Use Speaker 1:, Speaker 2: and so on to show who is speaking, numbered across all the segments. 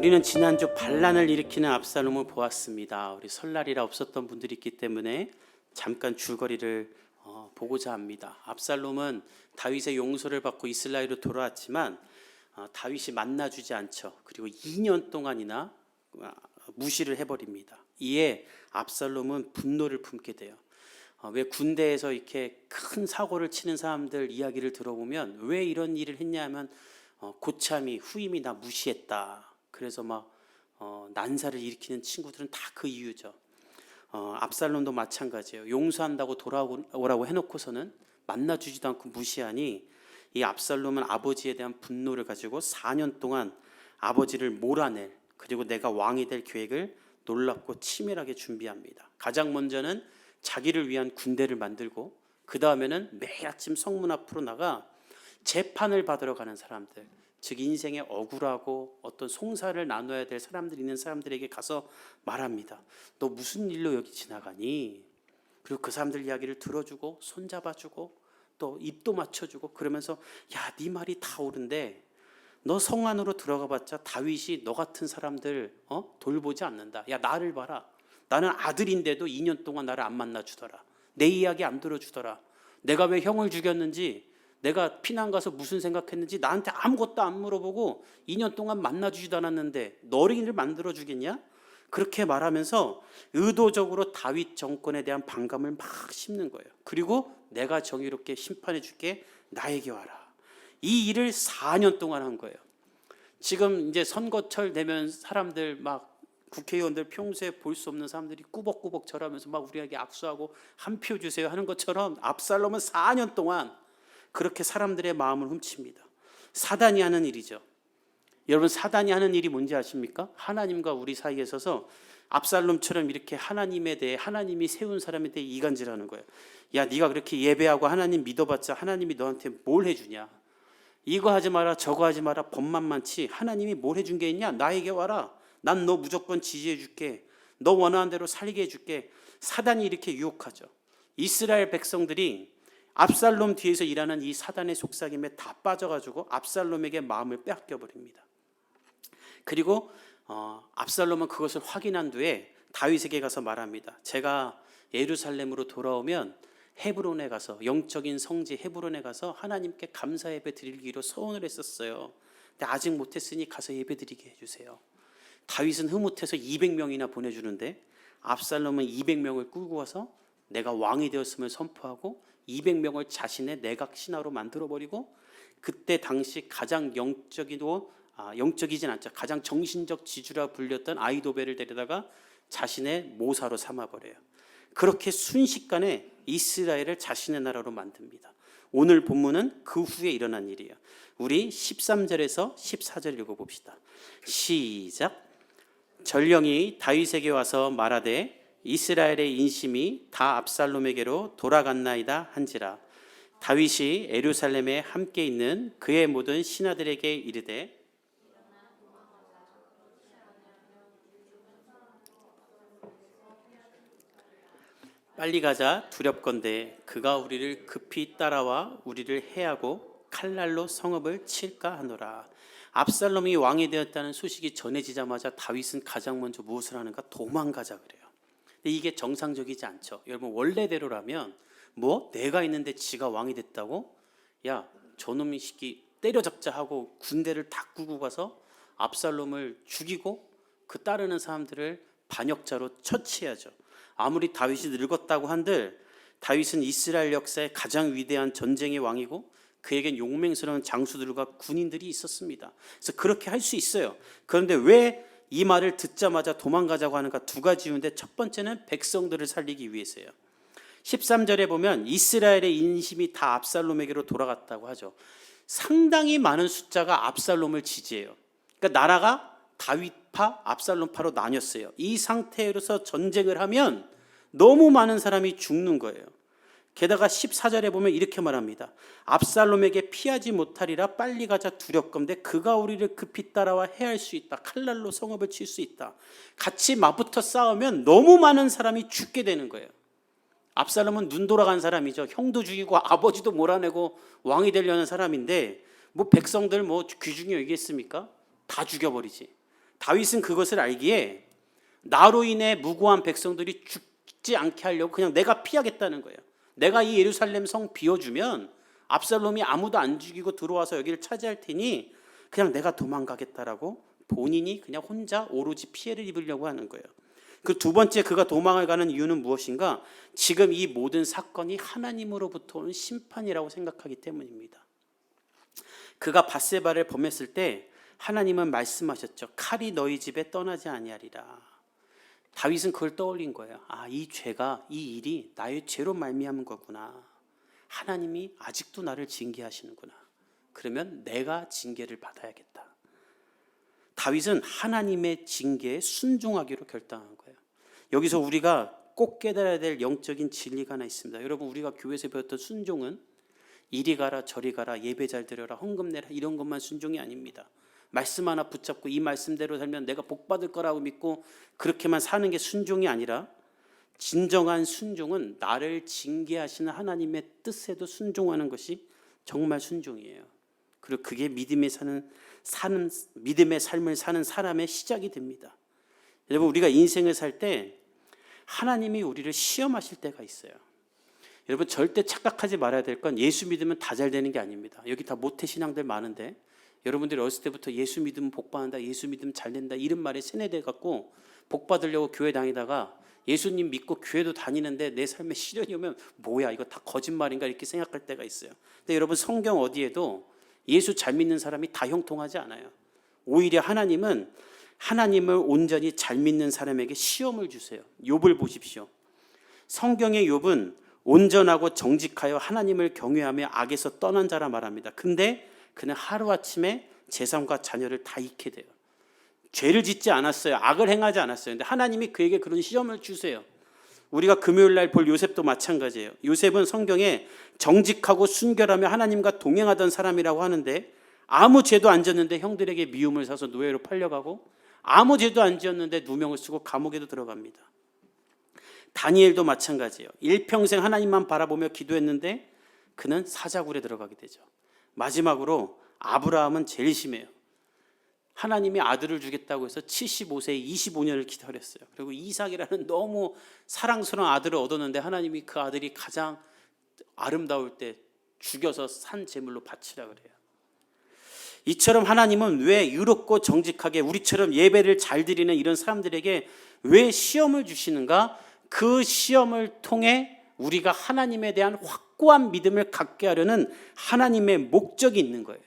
Speaker 1: 우리는 지난주 반란을 일으키는 압살롬을 보았습니다. 우리 설날이라 없었던 분들이 있기 때문에 잠깐 줄거리를 보고자 합니다. 압살롬은 다윗의 용서를 받고 이스라엘로 돌아왔지만 다윗이 만나주지 않죠. 그리고 2년 동안이나 무시를 해버립니다. 이에 압살롬은 분노를 품게 돼요. 왜 군대에서 이렇게 큰 사고를 치는 사람들 이야기를 들어보면 왜 이런 일을 했냐 하면 고참이 후임이 나 무시했다. 그래서 막 난사를 일으키는 친구들은 다 그 이유죠. 압살롬도 마찬가지예요. 용서한다고 돌아오라고 해놓고서는 만나주지도 않고 무시하니 이 압살롬은 아버지에 대한 분노를 가지고 4년 동안 아버지를 몰아낼, 그리고 내가 왕이 될 계획을 놀랍고 치밀하게 준비합니다. 가장 먼저는 자기를 위한 군대를 만들고, 그 다음에는 매일 아침 성문 앞으로 나가 재판을 받으러 가는 사람들, 즉 인생에 억울하고 어떤 송사를 나눠야 될 사람들이 있는 사람들에게 가서 말합니다. 너 무슨 일로 여기 지나가니? 그리고 그 사람들 이야기를 들어주고 손잡아주고 또 입도 맞춰주고 그러면서 야, 네 말이 다 옳은데 너 성 안으로 들어가 봤자 다윗이 너 같은 사람들 돌보지 않는다. 야, 나를 봐라. 나는 아들인데도 2년 동안 나를 안 만나주더라. 내 이야기 안 들어주더라. 내가 왜 형을 죽였는지, 내가 피난 가서 무슨 생각했는지 나한테 아무것도 안 물어보고 2년 동안 만나주지도 않았는데 너를 만들어주겠냐? 그렇게 말하면서 의도적으로 다윗 정권에 대한 반감을 막 심는 거예요. 그리고 내가 정의롭게 심판해 줄게, 나에게 와라. 이 일을 4년 동안 한 거예요. 지금 이제 선거철 되면 사람들 막 국회의원들 평소에 볼 수 없는 사람들이 꾸벅꾸벅 절하면서 막 우리에게 악수하고 한 표 주세요 하는 것처럼 압살롬은 4년 동안 그렇게 사람들의 마음을 훔칩니다. 사단이 하는 일이죠. 여러분, 사단이 하는 일이 뭔지 아십니까? 하나님과 우리 사이에 서서 압살롬처럼 이렇게 하나님에 대해, 하나님이 세운 사람에 대해 이간질하는 거예요. 야, 네가 그렇게 예배하고 하나님 믿어봤자 하나님이 너한테 뭘 해주냐? 이거 하지 마라, 저거 하지 마라, 법만 많지 하나님이 뭘 해준 게 있냐? 나에게 와라. 난 너 무조건 지지해 줄게. 너 원하는 대로 살게 해줄게. 사단이 이렇게 유혹하죠. 이스라엘 백성들이 압살롬 뒤에서 일하는 이 사단의 속삭임에 다 빠져가지고 압살롬에게 마음을 빼앗겨 버립니다. 그리고 압살롬은 그것을 확인한 뒤에 다윗에게 가서 말합니다. 제가 예루살렘으로 돌아오면 헤브론에 가서, 영적인 성지 헤브론에 가서 하나님께 감사 예배 드리기로 소원을 했었어요. 근데 아직 못했으니 가서 예배 드리게 해주세요. 다윗은 흐뭇해서 200명이나 보내주는데 압살롬은 200명을 끌고 와서 내가 왕이 되었음을 선포하고 200명을 자신의 내각 신하로 만들어버리고, 그때 당시 가장 영적이진 않죠. 가장 정신적 지주라 불렸던 아이도벨을 데려다가 자신의 모사로 삼아버려요. 그렇게 순식간에 이스라엘을 자신의 나라로 만듭니다. 오늘 본문은 그 후에 일어난 일이에요. 우리 13절에서 14절 읽어봅시다. 시작. 전령이 다윗에게 와서 말하되 이스라엘의 인심이 다 압살롬에게로 돌아갔나이다 한지라. 다윗이 예루살렘에 함께 있는 그의 모든 신하들에게 이르되 빨리 가자, 두렵건대 그가 우리를 급히 따라와 우리를 해하고 칼날로 성읍을 칠까 하노라. 압살롬이 왕이 되었다는 소식이 전해지자마자 다윗은 가장 먼저 무엇을 하는가? 도망가자 그래요. 근데 이게 정상적이지 않죠. 여러분, 원래대로라면 내가 있는데 지가 왕이 됐다고? 야, 저놈이 시끼 때려잡자 하고 군대를 다 꾸고 가서 압살롬을 죽이고 그 따르는 사람들을 반역자로 처치해야죠. 아무리 다윗이 늙었다고 한들 다윗은 이스라엘 역사의 가장 위대한 전쟁의 왕이고 그에겐 용맹스러운 장수들과 군인들이 있었습니다. 그래서 그렇게 할 수 있어요. 그런데 왜 이 말을 듣자마자 도망가자고 하는가? 두 가지 이유인데, 첫 번째는 백성들을 살리기 위해서예요. 13절에 보면 이스라엘의 인심이 다 압살롬에게로 돌아갔다고 하죠. 상당히 많은 숫자가 압살롬을 지지해요. 그러니까 나라가 다윗파, 압살롬파로 나뉘었어요. 이 상태로서 전쟁을 하면 너무 많은 사람이 죽는 거예요. 게다가 14절에 보면 이렇게 말합니다. 압살롬에게 피하지 못하리라. 빨리 가자, 두렵건대 그가 우리를 급히 따라와 해할 수 있다. 칼날로 성읍을 칠 수 있다. 같이 맞붙어 싸우면 너무 많은 사람이 죽게 되는 거예요. 압살롬은 눈 돌아간 사람이죠. 형도 죽이고 아버지도 몰아내고 왕이 되려는 사람인데 백성들 귀중히 여기겠습니까? 다 죽여버리지. 다윗은 그것을 알기에 나로 인해 무고한 백성들이 죽지 않게 하려고 그냥 내가 피하겠다는 거예요. 내가 이 예루살렘 성 비워주면 압살롬이 아무도 안 죽이고 들어와서 여기를 차지할 테니 그냥 내가 도망가겠다라고 본인이 그냥 혼자 오로지 피해를 입으려고 하는 거예요. 그 두 번째 그가 도망을 가는 이유는 무엇인가? 지금 이 모든 사건이 하나님으로부터 오는 심판이라고 생각하기 때문입니다. 그가 밧세바를 범했을 때 하나님은 말씀하셨죠. 칼이 너희 집에 떠나지 아니하리라. 다윗은 그걸 떠올린 거예요. 아, 이 죄가, 이 일이 나의 죄로 말미암은 거구나. 하나님이 아직도 나를 징계하시는구나. 그러면 내가 징계를 받아야겠다. 다윗은 하나님의 징계에 순종하기로 결단한 거예요. 여기서 우리가 꼭 깨달아야 될 영적인 진리가 하나 있습니다. 여러분, 우리가 교회에서 배웠던 순종은 이리 가라 저리 가라 예배 잘 드려라 헌금 내라 이런 것만 순종이 아닙니다. 말씀 하나 붙잡고 이 말씀대로 살면 내가 복 받을 거라고 믿고 그렇게만 사는 게 순종이 아니라 진정한 순종은 나를 징계하시는 하나님의 뜻에도 순종하는 것이 정말 순종이에요. 그리고 그게 믿음의 삶을 사는 사람의 시작이 됩니다. 여러분, 우리가 인생을 살 때 하나님이 우리를 시험하실 때가 있어요. 여러분, 절대 착각하지 말아야 될 건 예수 믿으면 다 잘 되는 게 아닙니다. 여기 다 모태 신앙들 많은데 여러분들이 어렸을 때부터 예수 믿으면 복 받는다, 예수 믿으면 잘 된다 이런 말에 세뇌돼 갖고 복 받으려고 교회 다니다가 예수님 믿고 교회도 다니는데 내 삶에 시련이 오면 뭐야 이거 다 거짓말인가 이렇게 생각할 때가 있어요. 근데 여러분, 성경 어디에도 예수 잘 믿는 사람이 다 형통하지 않아요. 오히려 하나님은 하나님을 온전히 잘 믿는 사람에게 시험을 주세요. 욥을 보십시오. 성경의 욥은 온전하고 정직하여 하나님을 경외하며 악에서 떠난 자라 말합니다. 근데 그는 하루아침에 재산과 자녀를 다 잃게 돼요. 죄를 짓지 않았어요. 악을 행하지 않았어요. 근데 하나님이 그에게 그런 시험을 주세요. 우리가 금요일 날 볼 요셉도 마찬가지예요. 요셉은 성경에 정직하고 순결하며 하나님과 동행하던 사람이라고 하는데 아무 죄도 안 졌는데 형들에게 미움을 사서 노예로 팔려가고 아무 죄도 안 지었는데 누명을 쓰고 감옥에도 들어갑니다. 다니엘도 마찬가지예요. 일평생 하나님만 바라보며 기도했는데 그는 사자굴에 들어가게 되죠. 마지막으로 아브라함은 제일 심해요. 하나님이 아들을 주겠다고 해서 75세에 25년을 기다렸어요. 그리고 이삭이라는 너무 사랑스러운 아들을 얻었는데 하나님이 그 아들이 가장 아름다울 때 죽여서 산 제물로 바치라 그래요. 이처럼 하나님은 왜 의롭고 정직하게 우리처럼 예배를 잘 드리는 이런 사람들에게 왜 시험을 주시는가? 그 시험을 통해 우리가 하나님에 대한 확고한 믿음을 갖게 하려는 하나님의 목적이 있는 거예요.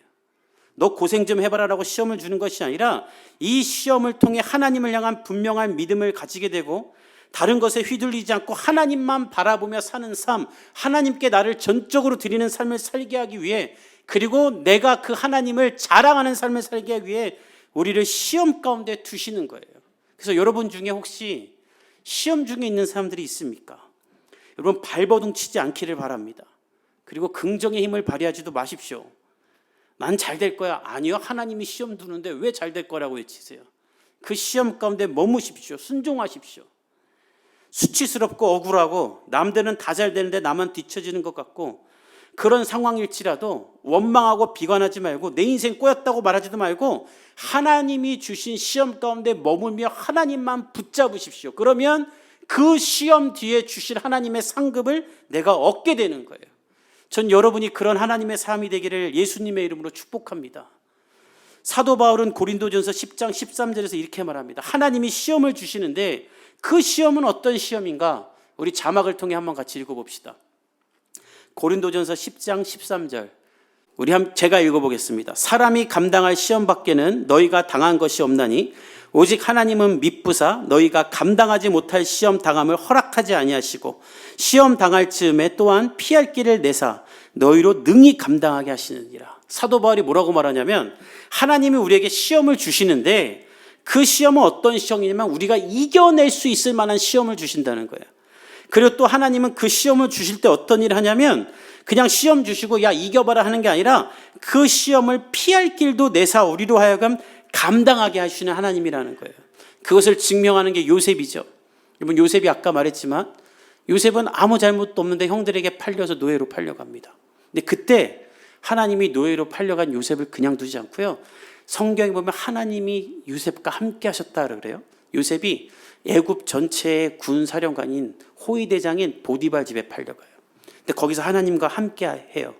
Speaker 1: 너 고생 좀 해봐라라고 시험을 주는 것이 아니라 이 시험을 통해 하나님을 향한 분명한 믿음을 가지게 되고 다른 것에 휘둘리지 않고 하나님만 바라보며 사는 삶, 하나님께 나를 전적으로 드리는 삶을 살게 하기 위해, 그리고 내가 그 하나님을 자랑하는 삶을 살게 하기 위해 우리를 시험 가운데 두시는 거예요. 그래서 여러분 중에 혹시 시험 중에 있는 사람들이 있습니까? 여러분, 발버둥 치지 않기를 바랍니다. 그리고 긍정의 힘을 발휘하지도 마십시오. 난 잘 될 거야. 아니요, 하나님이 시험 두는데 왜 잘 될 거라고 외치세요? 그 시험 가운데 머무십시오. 순종하십시오. 수치스럽고 억울하고 남들은 다 잘 되는데 나만 뒤처지는 것 같고 그런 상황일지라도 원망하고 비관하지 말고 내 인생 꼬였다고 말하지도 말고 하나님이 주신 시험 가운데 머물며 하나님만 붙잡으십시오. 그러면 그 시험 뒤에 주실 하나님의 상급을 내가 얻게 되는 거예요. 전 여러분이 그런 하나님의 삶이 되기를 예수님의 이름으로 축복합니다. 사도 바울은 고린도전서 10장 13절에서 이렇게 말합니다. 하나님이 시험을 주시는데 그 시험은 어떤 시험인가? 우리 자막을 통해 한번 같이 읽어봅시다. 고린도전서 10장 13절 제가 읽어보겠습니다. 사람이 감당할 시험 밖에는 너희가 당한 것이 없나니 오직 하나님은 미쁘사 너희가 감당하지 못할 시험 당함을 허락하지 아니하시고 시험 당할 즈음에 또한 피할 길을 내사 너희로 능히 감당하게 하시느니라. 사도 바울이 뭐라고 말하냐면 하나님이 우리에게 시험을 주시는데 그 시험은 어떤 시험이냐면 우리가 이겨낼 수 있을 만한 시험을 주신다는 거예요. 그리고 또 하나님은 그 시험을 주실 때 어떤 일을 하냐면 그냥 시험 주시고 야 이겨봐라 하는 게 아니라 그 시험을 피할 길도 내사 우리로 하여금 감당하게 하시는 하나님이라는 거예요. 그것을 증명하는 게 요셉이죠. 여러분, 요셉이 아까 말했지만 요셉은 아무 잘못도 없는데 형들에게 팔려서 노예로 팔려갑니다. 근데 그때 하나님이 노예로 팔려간 요셉을 그냥 두지 않고요, 성경에 보면 하나님이 요셉과 함께 하셨다 그래요. 요셉이 애굽 전체의 군사령관인 호위대장인 보디발 집에 팔려가요. 근데 거기서 하나님과 함께 해요.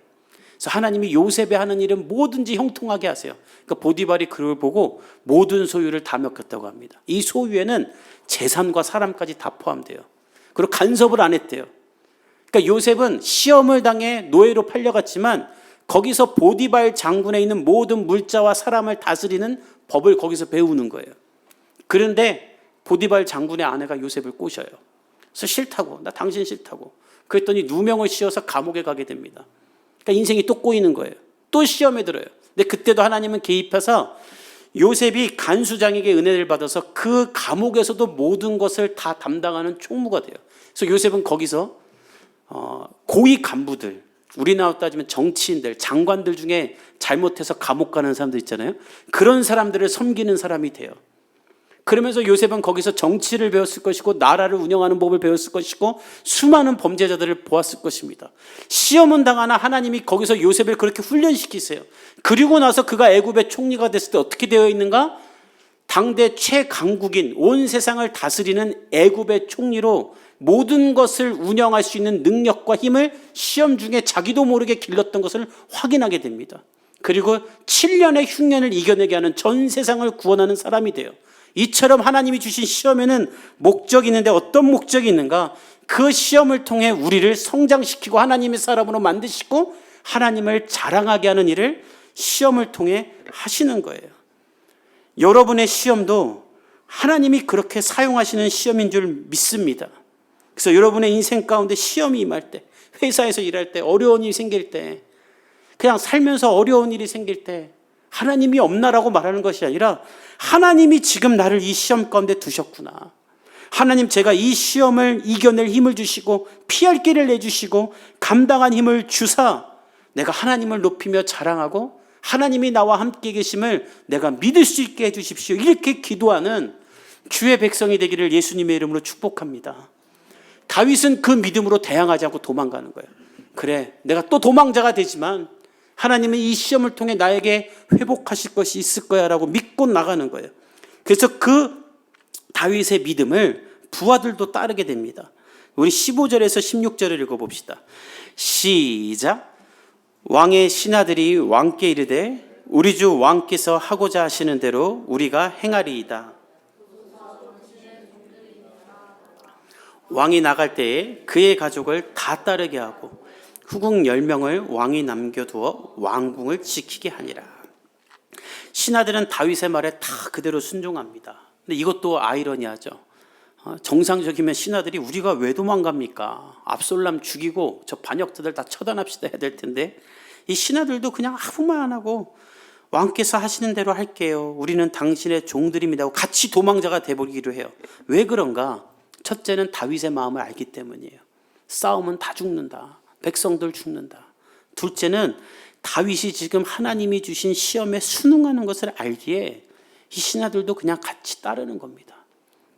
Speaker 1: 그래서 하나님이 요셉이 하는 일은 뭐든지 형통하게 하세요. 그러니까 보디발이 그걸 보고 모든 소유를 다 맡겼다고 합니다. 이 소유에는 재산과 사람까지 다 포함돼요. 그리고 간섭을 안 했대요. 그러니까 요셉은 시험을 당해 노예로 팔려갔지만 거기서 보디발 장군에 있는 모든 물자와 사람을 다스리는 법을 거기서 배우는 거예요. 그런데 보디발 장군의 아내가 요셉을 꼬셔요. 그래서 싫다고, 나 당신 싫다고. 그랬더니 누명을 씌워서 감옥에 가게 됩니다. 그러니까 인생이 또 꼬이는 거예요. 또 시험에 들어요. 근데 그때도 하나님은 개입해서 요셉이 간수장에게 은혜를 받아서 그 감옥에서도 모든 것을 다 담당하는 총무가 돼요. 그래서 요셉은 거기서 고위 간부들, 우리나라 따지면 정치인들, 장관들 중에 잘못해서 감옥 가는 사람들 있잖아요. 그런 사람들을 섬기는 사람이 돼요. 그러면서 요셉은 거기서 정치를 배웠을 것이고 나라를 운영하는 법을 배웠을 것이고 수많은 범죄자들을 보았을 것입니다. 시험은 당하나 하나님이 거기서 요셉을 그렇게 훈련시키세요. 그리고 나서 그가 애굽의 총리가 됐을 때 어떻게 되어 있는가? 당대 최강국인 온 세상을 다스리는 애굽의 총리로 모든 것을 운영할 수 있는 능력과 힘을 시험 중에 자기도 모르게 길렀던 것을 확인하게 됩니다. 그리고 7년의 흉년을 이겨내게 하는 전 세상을 구원하는 사람이 돼요. 이처럼 하나님이 주신 시험에는 목적이 있는데 어떤 목적이 있는가? 그 시험을 통해 우리를 성장시키고 하나님의 사람으로 만드시고 하나님을 자랑하게 하는 일을 시험을 통해 하시는 거예요. 여러분의 시험도 하나님이 그렇게 사용하시는 시험인 줄 믿습니다. 그래서 여러분의 인생 가운데 시험이 임할 때, 회사에서 일할 때, 어려운 일이 생길 때, 그냥 살면서 어려운 일이 생길 때 하나님이 없나라고 말하는 것이 아니라 하나님이 지금 나를 이 시험 가운데 두셨구나. 하나님, 제가 이 시험을 이겨낼 힘을 주시고 피할 길을 내주시고 감당한 힘을 주사 내가 하나님을 높이며 자랑하고 하나님이 나와 함께 계심을 내가 믿을 수 있게 해주십시오. 이렇게 기도하는 주의 백성이 되기를 예수님의 이름으로 축복합니다. 다윗은 그 믿음으로 대항하지 않고 도망가는 거예요. 그래, 내가 또 도망자가 되지만 하나님은 이 시험을 통해 나에게 회복하실 것이 있을 거야 라고 믿고 나가는 거예요. 그래서 그 다윗의 믿음을 부하들도 따르게 됩니다. 우리 15절에서 16절을 읽어봅시다. 시작. 왕의 신하들이 왕께 이르되 우리 주 왕께서 하고자 하시는 대로 우리가 행하리이다. 왕이 나갈 때에 그의 가족을 다 따르게 하고 후궁 10명을 왕이 남겨두어 왕궁을 지키게 하니라. 신하들은 다윗의 말에 다 그대로 순종합니다. 근데 이것도 아이러니하죠. 정상적이면 신하들이 우리가 왜 도망갑니까? 압살롬 죽이고 저 반역자들 다 처단합시다 해야 될 텐데 이 신하들도 그냥 아무 말 안 하고 왕께서 하시는 대로 할게요. 우리는 당신의 종들입니다 하고 같이 도망자가 돼버리기로 해요. 왜 그런가? 첫째는 다윗의 마음을 알기 때문이에요. 싸움은 다 죽는다. 백성들 죽는다. 둘째는 다윗이 지금 하나님이 주신 시험에 순응하는 것을 알기에 이 신하들도 그냥 같이 따르는 겁니다.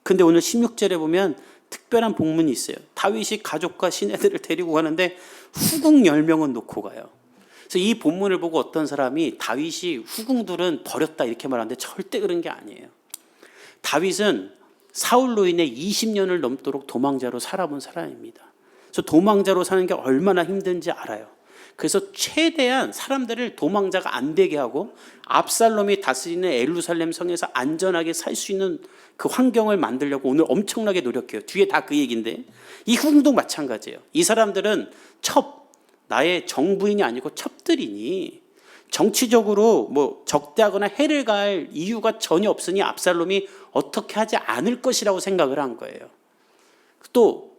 Speaker 1: 근데 오늘 16절에 보면 특별한 복문이 있어요. 다윗이 가족과 신하들을 데리고 가는데 후궁 10명은 놓고 가요. 그래서 이 본문을 보고 어떤 사람이 다윗이 후궁들은 버렸다 이렇게 말하는데 절대 그런 게 아니에요. 다윗은 사울로 인해 20년을 넘도록 도망자로 살아본 사람입니다. 그래서 도망자로 사는 게 얼마나 힘든지 알아요. 그래서 최대한 사람들을 도망자가 안 되게 하고 압살롬이 다스리는 예루살렘 성에서 안전하게 살 수 있는 그 환경을 만들려고 오늘 엄청나게 노력해요. 뒤에 다 그 얘기인데 이 후궁도 마찬가지예요. 이 사람들은 나의 정부인이 아니고 첩들이니 정치적으로 뭐 적대하거나 해를 가할 이유가 전혀 없으니 압살롬이 어떻게 하지 않을 것이라고 생각을 한 거예요. 또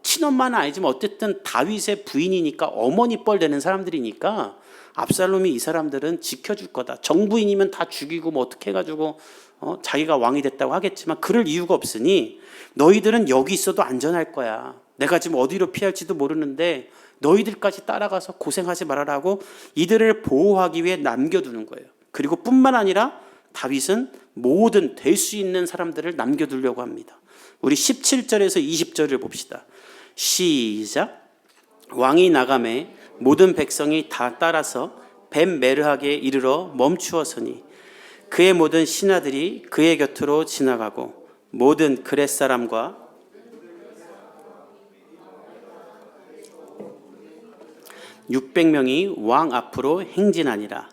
Speaker 1: 친엄마는 아니지만 어쨌든 다윗의 부인이니까 어머니 뻘 되는 사람들이니까 압살롬이 이 사람들은 지켜줄 거다. 정부인이면 다 죽이고 뭐 어떻게 해가지고 자기가 왕이 됐다고 하겠지만 그럴 이유가 없으니 너희들은 여기 있어도 안전할 거야. 내가 지금 어디로 피할지도 모르는데 너희들까지 따라가서 고생하지 말아라고 이들을 보호하기 위해 남겨두는 거예요. 그리고 뿐만 아니라 다윗은 모든 될 수 있는 사람들을 남겨두려고 합니다. 우리 17절에서 20절을 봅시다. 시작. 왕이 나가매 모든 백성이 다 따라서 벳메르하게 이르러 멈추었으니 그의 모든 신하들이 그의 곁으로 지나가고 모든 그렛 사람과 600명이 왕 앞으로 행진하니라.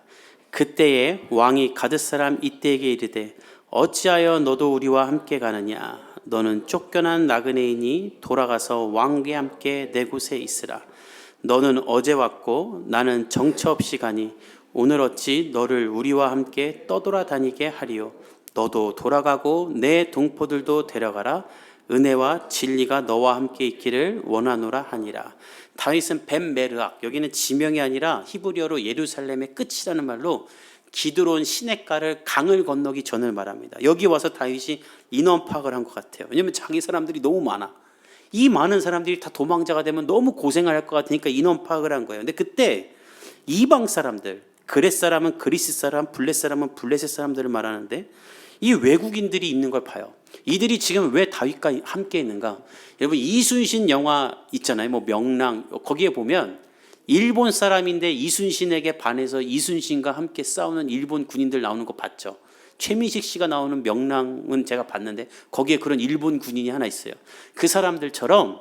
Speaker 1: 그때에 왕이 가드 사람 이때에게 이르되 어찌하여 너도 우리와 함께 가느냐? 너는 쫓겨난 나그네이니 돌아가서 왕과 함께 내 곳에 있으라. 너는 어제 왔고 나는 정처 없이 가니 오늘 어찌 너를 우리와 함께 떠돌아다니게 하리요? 너도 돌아가고 내 동포들도 데려가라. 은혜와 진리가 너와 함께 있기를 원하노라 하니라. 다윗은 벤메르악, 여기는 지명이 아니라 히브리어로 예루살렘의 끝이라는 말로 기드론 시냇가를 강을 건너기 전을 말합니다. 여기 와서 다윗이 인원 파악을 한 것 같아요. 왜냐하면 자기 사람들이 너무 많아. 이 많은 사람들이 다 도망자가 되면 너무 고생할 것 같으니까 인원 파악을 한 거예요. 근데 그때 이방 사람들, 그렛 사람은 그리스 사람, 블렛 사람은 블레셋 사람들을 말하는데 이 외국인들이 있는 걸 봐요. 이들이 지금 왜 다윗과 함께 있는가? 여러분 이순신 영화 있잖아요. 뭐 명랑, 거기에 보면 일본 사람인데 이순신에게 반해서 이순신과 함께 싸우는 일본 군인들 나오는 거 봤죠. 최민식 씨가 나오는 명랑은 제가 봤는데 거기에 그런 일본 군인이 하나 있어요. 그 사람들처럼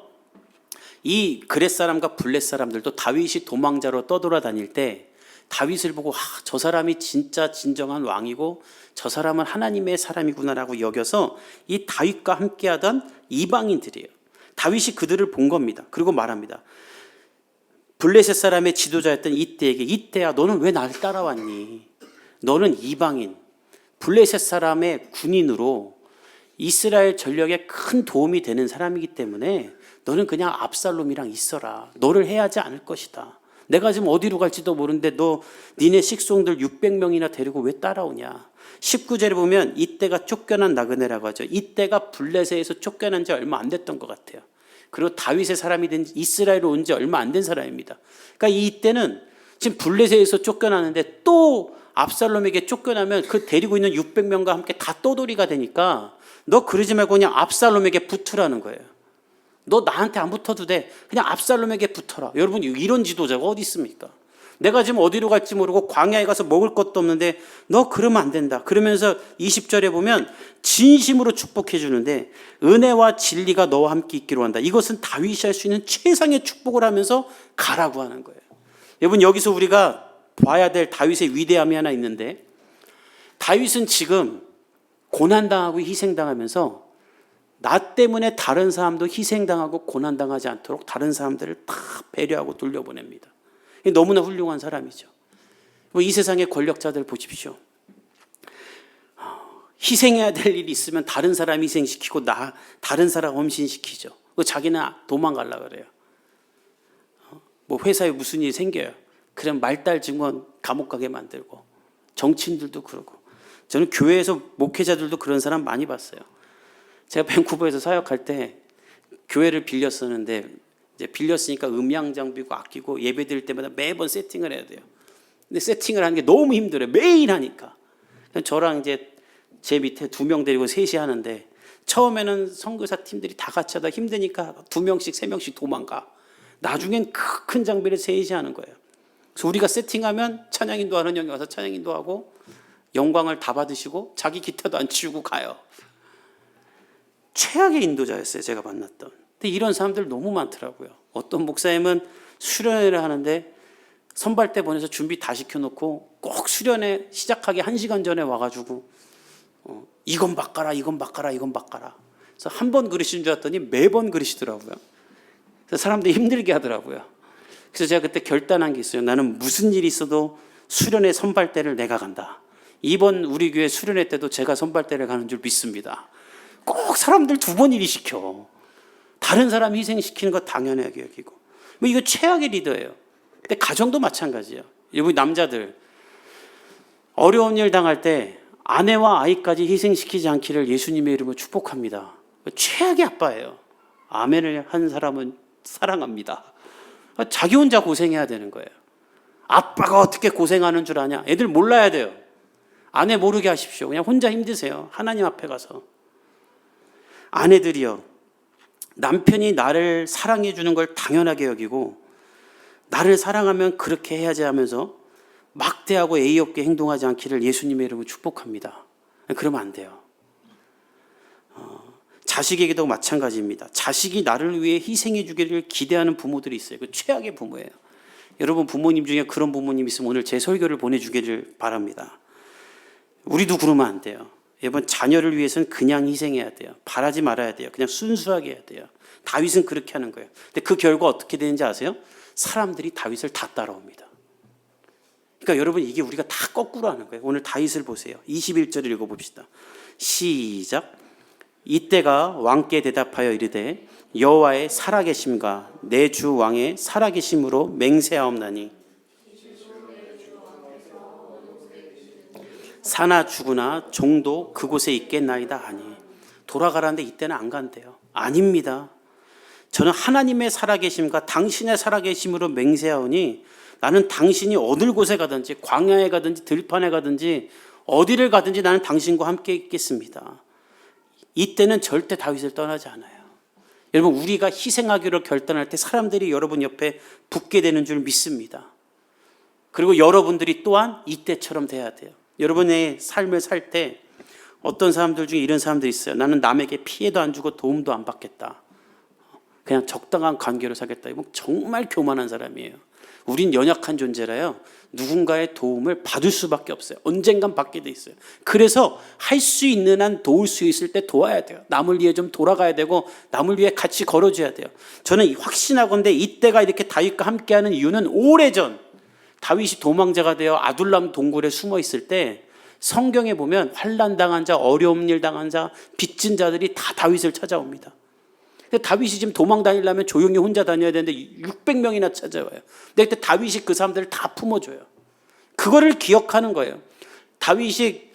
Speaker 1: 이 그렛 사람과 블렛 사람들도 다윗이 도망자로 떠돌아다닐 때 다윗을 보고 저 사람이 진짜 진정한 왕이고 저 사람은 하나님의 사람이구나라고 여겨서 이 다윗과 함께하던 이방인들이에요. 다윗이 그들을 본 겁니다. 그리고 말합니다. 블레셋 사람의 지도자였던 이때에게 이때야 너는 왜 나를 따라왔니? 너는 이방인 블레셋 사람의 군인으로 이스라엘 전력에 큰 도움이 되는 사람이기 때문에 너는 그냥 압살롬이랑 있어라. 너를 해하지 않을 것이다. 내가 지금 어디로 갈지도 모르는데 너 니네 식송들 600명이나 데리고 왜 따라오냐. 19절에 보면 이때가 쫓겨난 나그네라고 하죠. 이때가 블레셋에서 쫓겨난 지 얼마 안 됐던 것 같아요. 그리고 다윗의 사람이 된 이스라엘로 온 지 얼마 안 된 사람입니다. 그러니까 이때는 지금 블레셋에서 쫓겨나는데 또 압살롬에게 쫓겨나면 그 데리고 있는 600명과 함께 다 떠돌이가 되니까 너 그러지 말고 그냥 압살롬에게 붙으라는 거예요. 너 나한테 안 붙어도 돼. 그냥 압살롬에게 붙어라. 여러분 이런 지도자가 어디 있습니까? 내가 지금 어디로 갈지 모르고 광야에 가서 먹을 것도 없는데 너 그러면 안 된다. 그러면서 20절에 보면 진심으로 축복해 주는데 은혜와 진리가 너와 함께 있기로 한다. 이것은 다윗이 할 수 있는 최상의 축복을 하면서 가라고 하는 거예요. 여러분 여기서 우리가 봐야 될 다윗의 위대함이 하나 있는데 다윗은 지금 고난당하고 희생당하면서 나 때문에 다른 사람도 희생당하고 고난당하지 않도록 다른 사람들을 다 배려하고 돌려보냅니다. 너무나 훌륭한 사람이죠. 이 세상의 권력자들 보십시오. 희생해야 될 일이 있으면 다른 사람 희생시키고 다른 사람 헌신시키죠. 자기는 도망가려고 그래요. 뭐 회사에 무슨 일이 생겨요. 그럼 말달 증언 감옥 가게 만들고 정치인들도 그러고 저는 교회에서 목회자들도 그런 사람 많이 봤어요. 제가 밴쿠버에서 사역할 때 교회를 빌렸었는데 이제 빌렸으니까 음향 장비고 아끼고 예배 드릴 때마다 매번 세팅을 해야 돼요. 근데 세팅을 하는 게 너무 힘들어요. 매일 하니까. 저랑 이제 제 밑에 2명 데리고 셋이 하는데 처음에는 선교사 팀들이 다 같이 하다 힘드니까 2명씩 3명씩 도망가. 나중엔 큰 장비를 셋이 하는 거예요. 그래서 우리가 세팅하면 찬양인도 하는 형이 와서 찬양인도 하고 영광을 다 받으시고 자기 기타도 안 치우고 가요. 최악의 인도자였어요. 제가 만났던. 근데 이런 사람들 너무 많더라고요. 어떤 목사님은 수련회를 하는데 선발대 보내서 준비 다 시켜놓고 꼭 수련회 시작하기 1시간 전에 와가지고 이건 바꿔라 이건 바꿔라 이건 바꿔라. 그래서 한 번 그러시는 줄 알았더니 매번 그러시더라고요. 그래서 사람들이 힘들게 하더라고요. 그래서 제가 그때 결단한 게 있어요. 나는 무슨 일이 있어도 수련회 선발대를 내가 간다. 이번 우리 교회 수련회 때도 제가 선발대를 가는 줄 믿습니다. 꼭 사람들 2번 일이 시켜. 다른 사람 희생시키는 거 당연하게 여기고. 뭐 이거 최악의 리더예요. 근데 가정도 마찬가지예요. 여러분 남자들 어려운 일 당할 때 아내와 아이까지 희생시키지 않기를 예수님의 이름으로 축복합니다. 최악의 아빠예요. 아멘을 한 사람은 사랑합니다. 자기 혼자 고생해야 되는 거예요. 아빠가 어떻게 고생하는 줄 아냐? 애들 몰라야 돼요. 아내 모르게 하십시오. 그냥 혼자 힘드세요. 하나님 앞에 가서. 아내들이요. 남편이 나를 사랑해 주는 걸 당연하게 여기고 나를 사랑하면 그렇게 해야지 하면서 막대하고 예의 없게 행동하지 않기를 예수님의 이름으로 축복합니다. 그러면 안 돼요. 자식에게도 마찬가지입니다. 자식이 나를 위해 희생해 주기를 기대하는 부모들이 있어요. 그 최악의 부모예요. 여러분 부모님 중에 그런 부모님 있으면 오늘 제 설교를 보내주기를 바랍니다. 우리도 그러면 안 돼요. 여러분 자녀를 위해서는 그냥 희생해야 돼요. 바라지 말아야 돼요. 그냥 순수하게 해야 돼요. 다윗은 그렇게 하는 거예요. 근데 그 결과 어떻게 되는지 아세요? 사람들이 다윗을 다 따라옵니다. 그러니까 여러분 이게 우리가 다 거꾸로 하는 거예요. 오늘 다윗을 보세요. 21절을 읽어봅시다. 시작. 이때가 왕께 대답하여 이르되 여호와의 살아계심과 내 주 왕의 살아계심으로 맹세하옵나니 사나 죽으나 종도 그곳에 있겠나이다 하니. 돌아가라는데 이때는 안 간대요. 아닙니다. 저는 하나님의 살아계심과 당신의 살아계심으로 맹세하오니 나는 당신이 어느 곳에 가든지 광야에 가든지 들판에 가든지 어디를 가든지 나는 당신과 함께 있겠습니다. 이때는 절대 다윗을 떠나지 않아요. 여러분 우리가 희생하기로 결단할 때 사람들이 여러분 옆에 붙게 되는 줄 믿습니다. 그리고 여러분들이 또한 이때처럼 돼야 돼요. 여러분의 삶을 살 때 어떤 사람들 중에 이런 사람들이 있어요. 나는 남에게 피해도 안 주고 도움도 안 받겠다. 그냥 적당한 관계로 살겠다. 이건 정말 교만한 사람이에요. 우린 연약한 존재라요. 누군가의 도움을 받을 수밖에 없어요. 언젠간 받게 돼 있어요. 그래서 할 수 있는 한 도울 수 있을 때 도와야 돼요. 남을 위해 좀 돌아가야 되고 남을 위해 같이 걸어줘야 돼요. 저는 확신하건대 이때가 이렇게 다윗과 함께하는 이유는 오래전 다윗이 도망자가 되어 아둘람 동굴에 숨어 있을 때 성경에 보면 환난 당한 자, 어려운 일 당한 자, 빚진 자들이 다 다윗을 찾아옵니다. 다윗이 지금 도망 다니려면 조용히 혼자 다녀야 되는데 600명이나 찾아와요. 근데 그때 다윗이 그 사람들을 다 품어줘요. 그거를 기억하는 거예요. 다윗이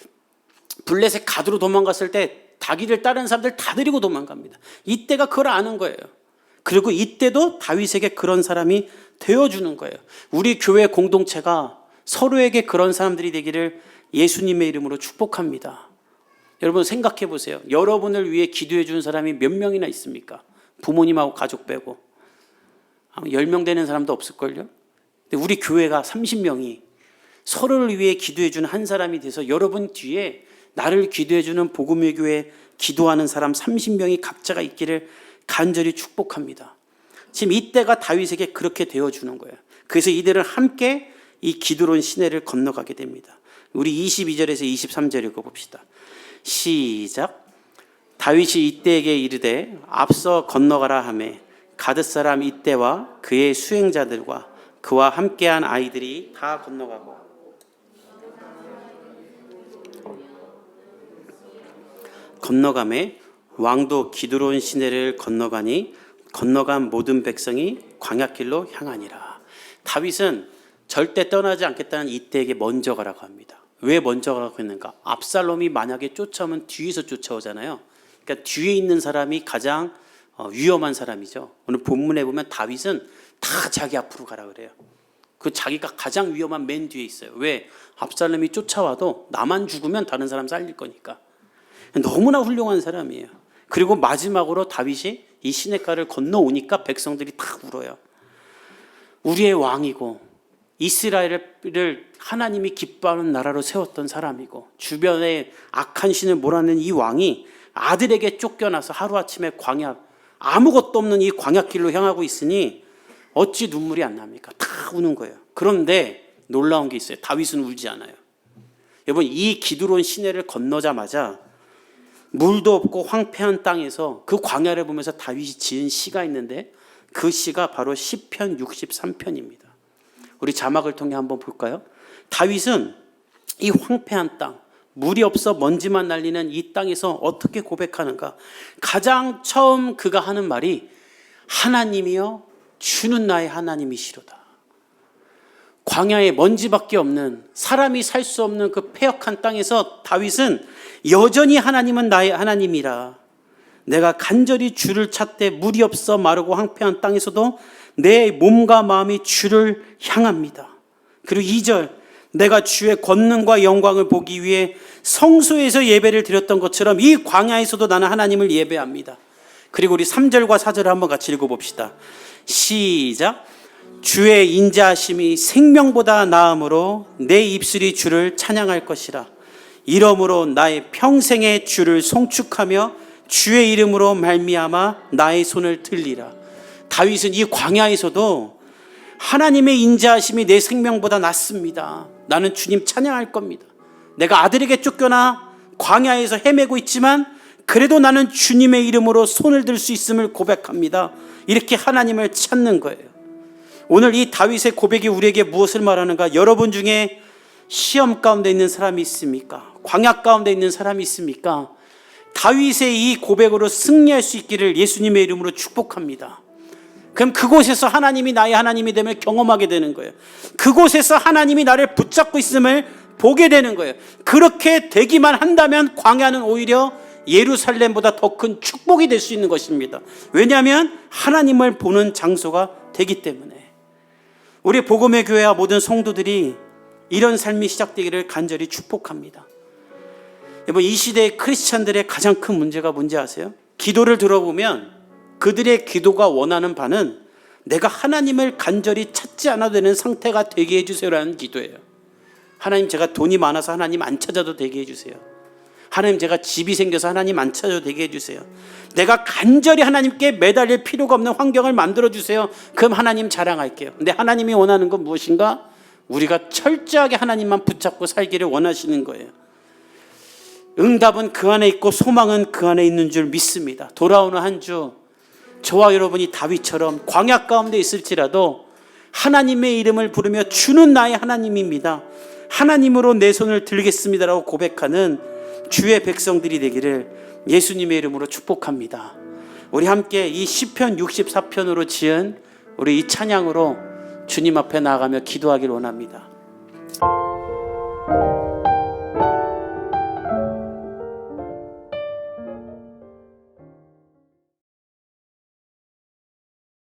Speaker 1: 블레셋 가드로 도망갔을 때 자기를 따르는 사람들 다 데리고 도망갑니다. 이때가 그걸 아는 거예요. 그리고 이때도 다윗에게 그런 사람이 되어주는 거예요. 우리 교회 공동체가 서로에게 그런 사람들이 되기를 예수님의 이름으로 축복합니다. 여러분 생각해 보세요. 여러분을 위해 기도해 주는 사람이 몇 명이나 있습니까? 부모님하고 가족 빼고 10명 되는 사람도 없을걸요? 근데 우리 교회가 30명이 서로를 위해 기도해 주는 한 사람이 돼서 여러분 뒤에 나를 기도해 주는 복음의 교회 기도하는 사람 30명이 각자가 있기를 간절히 축복합니다. 지금 이때가 다윗에게 그렇게 되어주는 거예요. 그래서 이들은 함께 이 기드론 시내를 건너가게 됩니다. 우리 22절에서 23절 읽어봅시다. 시작. 다윗이 이때에게 이르되 앞서 건너가라 하매 가드 사람 이때와 그의 수행자들과 그와 함께한 아이들이 다 건너가고 건너가매 왕도 기드론 시내를 건너가니 건너간 모든 백성이 광야길로 향하니라. 다윗은 절대 떠나지 않겠다는 이때에게 먼저 가라고 합니다. 왜 먼저 가라고 했는가? 압살롬이 만약에 쫓아오면 뒤에서 쫓아오잖아요. 그러니까 뒤에 있는 사람이 가장 위험한 사람이죠. 오늘 본문에 보면 다윗은 다 자기 앞으로 가라 그래요. 그 자기가 가장 위험한 맨 뒤에 있어요. 왜? 압살롬이 쫓아와도 나만 죽으면 다른 사람 살릴 거니까. 너무나 훌륭한 사람이에요. 그리고 마지막으로 다윗이 이 시냇가를 건너오니까 백성들이 다 울어요. 우리의 왕이고 이스라엘을 하나님이 기뻐하는 나라로 세웠던 사람이고 주변에 악한 신을 몰아낸 이 왕이 아들에게 쫓겨나서 하루아침에 광야, 아무것도 없는 이 광야길로 향하고 있으니 어찌 눈물이 안 납니까? 다 우는 거예요. 그런데 놀라운 게 있어요. 다윗은 울지 않아요. 여러분 이 기드론 시내를 건너자마자 물도 없고 황폐한 땅에서 그 광야를 보면서 다윗이 지은 시가 있는데 그 시가 바로 시편 63편입니다. 우리 자막을 통해 한번 볼까요? 다윗은 이 황폐한 땅, 물이 없어 먼지만 날리는 이 땅에서 어떻게 고백하는가? 가장 처음 그가 하는 말이 하나님이여 주는 나의 하나님이시로다. 광야에 먼지밖에 없는 사람이 살 수 없는 그 폐역한 땅에서 다윗은 여전히 하나님은 나의 하나님이라. 내가 간절히 주를 찾되 물이 없어 마르고 황폐한 땅에서도 내 몸과 마음이 주를 향합니다. 그리고 2절 내가 주의 권능과 영광을 보기 위해 성소에서 예배를 드렸던 것처럼 이 광야에서도 나는 하나님을 예배합니다. 그리고 우리 3절과 4절을 한번 같이 읽어봅시다. 시작. 주의 인자하심이 생명보다 나음으로 내 입술이 주를 찬양할 것이라. 이러므로 나의 평생에 주를 송축하며 주의 이름으로 말미암아 나의 손을 들리라. 다윗은 이 광야에서도 하나님의 인자하심이 내 생명보다 낫습니다. 나는 주님 찬양할 겁니다. 내가 아들에게 쫓겨나 광야에서 헤매고 있지만 그래도 나는 주님의 이름으로 손을 들 수 있음을 고백합니다. 이렇게 하나님을 찾는 거예요. 오늘 이 다윗의 고백이 우리에게 무엇을 말하는가? 여러분 중에 시험 가운데 있는 사람이 있습니까? 광야 가운데 있는 사람이 있습니까? 다윗의 이 고백으로 승리할 수 있기를 예수님의 이름으로 축복합니다. 그럼 그곳에서 하나님이 나의 하나님이 됨을 경험하게 되는 거예요. 그곳에서 하나님이 나를 붙잡고 있음을 보게 되는 거예요. 그렇게 되기만 한다면 광야는 오히려 예루살렘보다 더 큰 축복이 될 수 있는 것입니다. 왜냐하면 하나님을 보는 장소가 되기 때문에. 우리 복음의 교회와 모든 성도들이 이런 삶이 시작되기를 간절히 축복합니다. 여러분, 이 시대의 크리스찬들의 가장 큰 문제가 뭔지 아세요? 기도를 들어보면 그들의 기도가 원하는 바는 내가 하나님을 간절히 찾지 않아도 되는 상태가 되게 해주세요라는 기도예요. 하나님, 제가 돈이 많아서 하나님 안 찾아도 되게 해주세요. 하나님, 제가 집이 생겨서 하나님 안 찾아도 되게 해주세요. 내가 간절히 하나님께 매달릴 필요가 없는 환경을 만들어주세요. 그럼 하나님 자랑할게요. 근데 하나님이 원하는 건 무엇인가? 우리가 철저하게 하나님만 붙잡고 살기를 원하시는 거예요. 응답은 그 안에 있고 소망은 그 안에 있는 줄 믿습니다. 돌아오는 한 주 저와 여러분이 다윗처럼 광야 가운데 있을지라도 하나님의 이름을 부르며 주는 나의 하나님입니다, 하나님으로 내 손을 들겠습니다라고 고백하는 주의 백성들이 되기를 예수님의 이름으로 축복합니다. 우리 함께 이 시편 64편으로 지은 우리 이 찬양으로 주님 앞에 나아가며 기도하기를 원합니다.